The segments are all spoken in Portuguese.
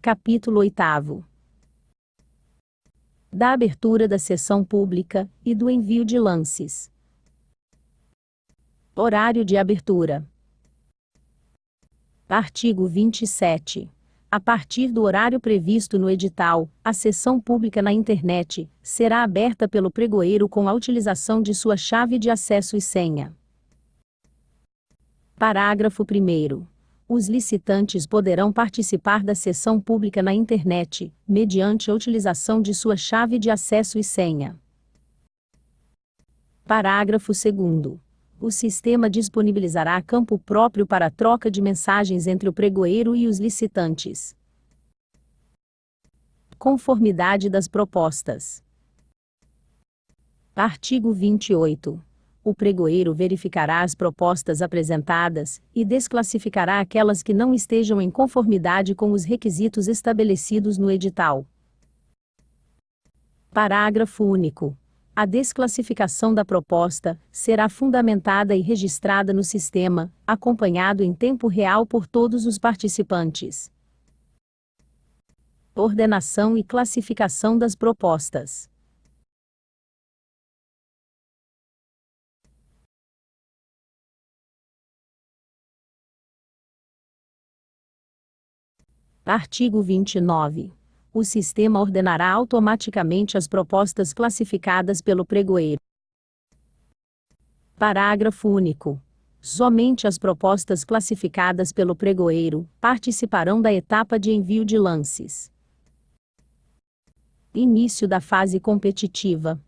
Capítulo 8º. Da abertura da sessão pública e do envio de lances. Horário de abertura. Artigo 27. A partir do horário previsto no edital, a sessão pública na internet será aberta pelo pregoeiro com a utilização de sua chave de acesso e senha. Parágrafo 1º. Os licitantes poderão participar da sessão pública na internet, mediante a utilização de sua chave de acesso e senha. Parágrafo 2º. O sistema disponibilizará campo próprio para a troca de mensagens entre o pregoeiro e os licitantes. Conformidade das propostas. Artigo 28. O pregoeiro verificará as propostas apresentadas e desclassificará aquelas que não estejam em conformidade com os requisitos estabelecidos no edital. Parágrafo único. A desclassificação da proposta será fundamentada e registrada no sistema, acompanhado em tempo real por todos os participantes. Ordenação e classificação das propostas. Artigo 29. O sistema ordenará automaticamente as propostas classificadas pelo pregoeiro. Parágrafo único. Somente as propostas classificadas pelo pregoeiro participarão da etapa de envio de lances. Início da fase competitiva.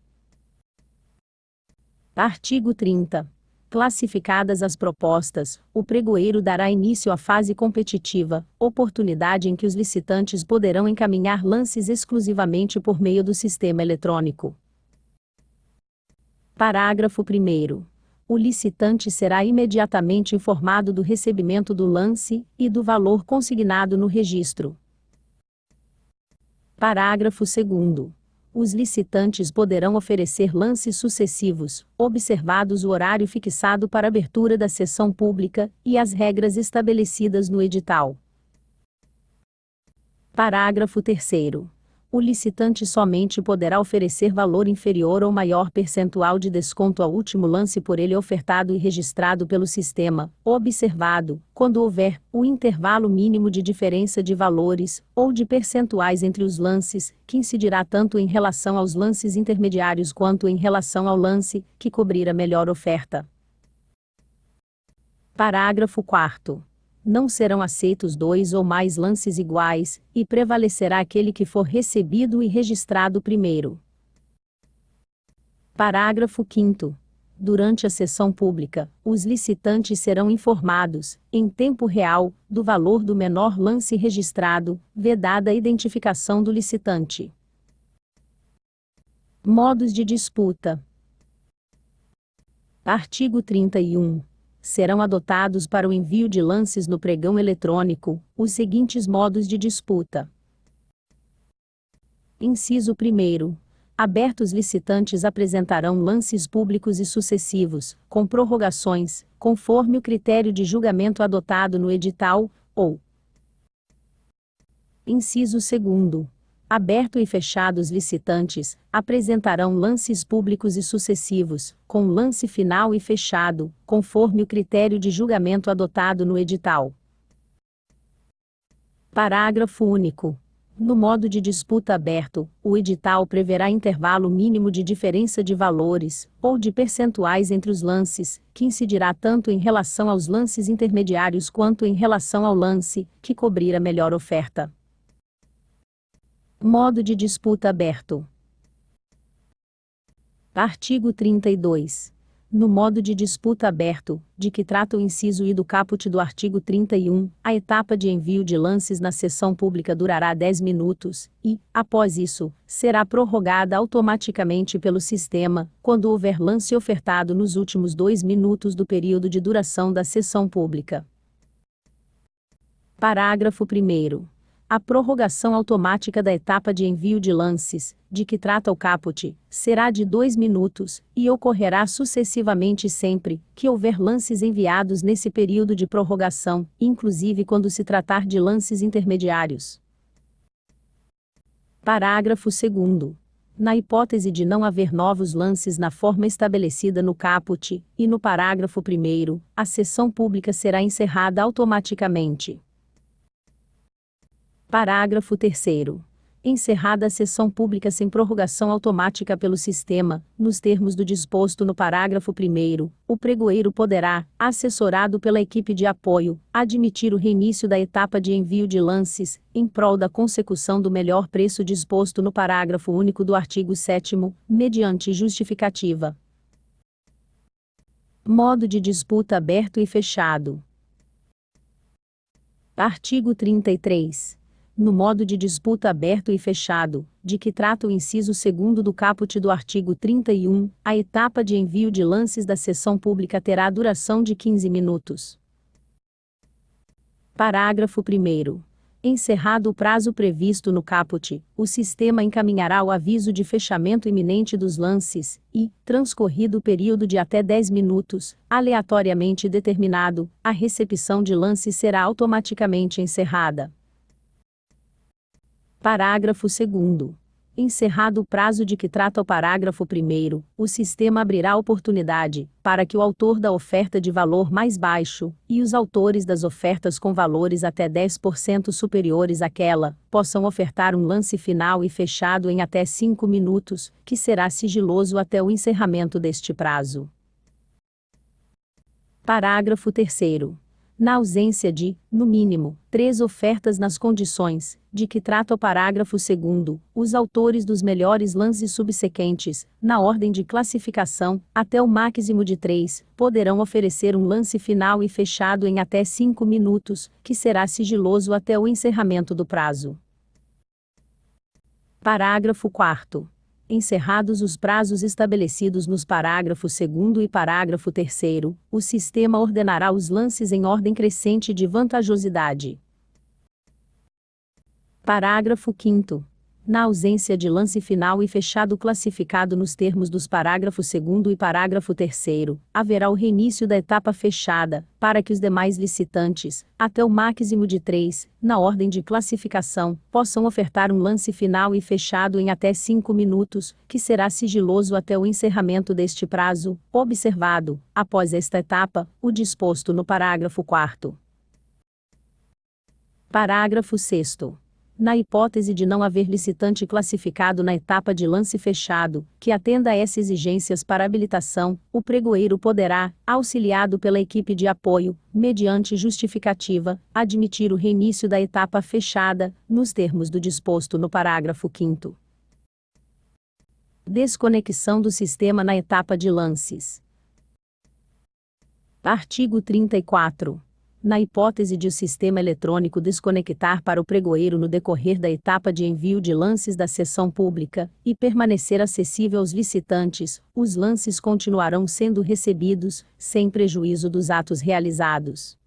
Artigo 30. Classificadas as propostas, o pregoeiro dará início à fase competitiva, oportunidade em que os licitantes poderão encaminhar lances exclusivamente por meio do sistema eletrônico. Parágrafo 1º. O licitante será imediatamente informado do recebimento do lance e do valor consignado no registro. Parágrafo 2º. Os licitantes poderão oferecer lances sucessivos, observados o horário fixado para abertura da sessão pública e as regras estabelecidas no edital. Parágrafo 3º. O licitante somente poderá oferecer valor inferior ou maior percentual de desconto ao último lance por ele ofertado e registrado pelo sistema, observado, quando houver, o intervalo mínimo de diferença de valores, ou de percentuais entre os lances, que incidirá tanto em relação aos lances intermediários quanto em relação ao lance, que cobrir a melhor oferta. Parágrafo 4º. Não serão aceitos 2 ou mais lances iguais, e prevalecerá aquele que for recebido e registrado primeiro. Parágrafo 5º. Durante a sessão pública, os licitantes serão informados, em tempo real, do valor do menor lance registrado, vedada a identificação do licitante. Modos de disputa. Artigo 31. Serão adotados para o envio de lances no pregão eletrônico os seguintes modos de disputa. Inciso 1º. Abertos, licitantes apresentarão lances públicos e sucessivos, com prorrogações, conforme o critério de julgamento adotado no edital, ou. Inciso 2º. Aberto e fechados, licitantes apresentarão lances públicos e sucessivos, com lance final e fechado, conforme o critério de julgamento adotado no edital. Parágrafo único. No modo de disputa aberto, o edital preverá intervalo mínimo de diferença de valores, ou de percentuais entre os lances, que incidirá tanto em relação aos lances intermediários quanto em relação ao lance, que cobrir a melhor oferta. Modo de disputa aberto. Artigo 32. No modo de disputa aberto, de que trata o inciso I do caput do artigo 31, a etapa de envio de lances na sessão pública durará 10 minutos, e, após isso, será prorrogada automaticamente pelo sistema, quando houver lance ofertado nos últimos 2 minutos do período de duração da sessão pública. Parágrafo 1º. A prorrogação automática da etapa de envio de lances, de que trata o caput, será de 2 minutos, e ocorrerá sucessivamente sempre que houver lances enviados nesse período de prorrogação, inclusive quando se tratar de lances intermediários. Parágrafo 2º. Na hipótese de não haver novos lances na forma estabelecida no caput, e no parágrafo 1º, a sessão pública será encerrada automaticamente. Parágrafo 3º. Encerrada a sessão pública sem prorrogação automática pelo sistema, nos termos do disposto no parágrafo 1º, o pregoeiro poderá, assessorado pela equipe de apoio, admitir o reinício da etapa de envio de lances, em prol da consecução do melhor preço disposto no parágrafo único do artigo 7º, mediante justificativa. Modo de disputa aberto e fechado. Artigo 33. No modo de disputa aberto e fechado, de que trata o inciso 2º do caput do artigo 31, a etapa de envio de lances da sessão pública terá duração de 15 minutos. Parágrafo 1º. Encerrado o prazo previsto no caput, o sistema encaminhará o aviso de fechamento iminente dos lances, e, transcorrido o período de até 10 minutos, aleatoriamente determinado, a recepção de lances será automaticamente encerrada. Parágrafo 2º. Encerrado o prazo de que trata o parágrafo 1º, o sistema abrirá oportunidade, para que o autor da oferta de valor mais baixo, e os autores das ofertas com valores até 10% superiores àquela, possam ofertar um lance final e fechado em até 5 minutos, que será sigiloso até o encerramento deste prazo. Parágrafo 3º. Na ausência de, no mínimo, 3 ofertas nas condições, de que trata o parágrafo 2º, os autores dos melhores lances subsequentes, na ordem de classificação, até o máximo de 3, poderão oferecer um lance final e fechado em até 5 minutos, que será sigiloso até o encerramento do prazo. Parágrafo 4º. Encerrados os prazos estabelecidos nos parágrafos 2º e parágrafo 3º, o sistema ordenará os lances em ordem crescente de vantajosidade. Parágrafo 5º. Na ausência de lance final e fechado classificado nos termos dos parágrafos 2º e parágrafo 3º, haverá o reinício da etapa fechada, para que os demais licitantes, até o máximo de 3, na ordem de classificação, possam ofertar um lance final e fechado em até 5 minutos, que será sigiloso até o encerramento deste prazo, observado, após esta etapa, o disposto no parágrafo 4º. Parágrafo 6º. Na hipótese de não haver licitante classificado na etapa de lance fechado, que atenda a essas exigências para habilitação, o pregoeiro poderá, auxiliado pela equipe de apoio, mediante justificativa, admitir o reinício da etapa fechada, nos termos do disposto no parágrafo 5º. Desconexão do sistema na etapa de lances. Artigo 34. Na hipótese de o sistema eletrônico desconectar para o pregoeiro no decorrer da etapa de envio de lances da sessão pública, e permanecer acessível aos licitantes, os lances continuarão sendo recebidos, sem prejuízo dos atos realizados.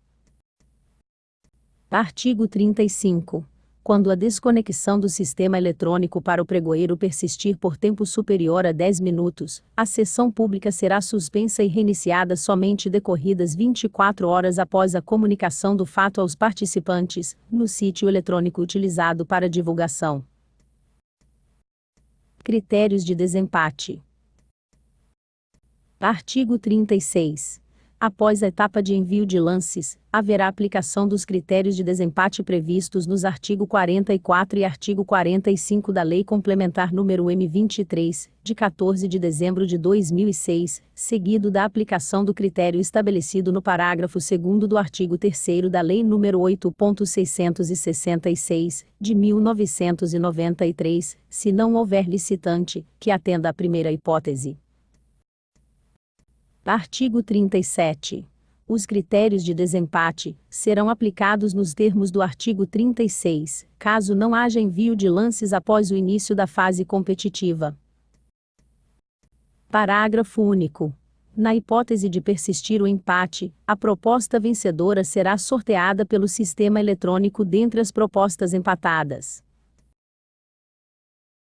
Artigo 35. Quando a desconexão do sistema eletrônico para o pregoeiro persistir por tempo superior a 10 minutos, a sessão pública será suspensa e reiniciada somente decorridas 24 horas após a comunicação do fato aos participantes, no sítio eletrônico utilizado para divulgação. Critérios de desempate. Artigo 36. Após a etapa de envio de lances, haverá aplicação dos critérios de desempate previstos nos artigo 44 e artigo 45 da Lei Complementar nº M23, de 14 de dezembro de 2006, seguido da aplicação do critério estabelecido no parágrafo 2º do artigo 3º da Lei nº 8.666, de 1993, se não houver licitante, que atenda à primeira hipótese. Artigo 37. Os critérios de desempate serão aplicados nos termos do artigo 36, caso não haja envio de lances após o início da fase competitiva. Parágrafo único. Na hipótese de persistir o empate, a proposta vencedora será sorteada pelo sistema eletrônico dentre as propostas empatadas.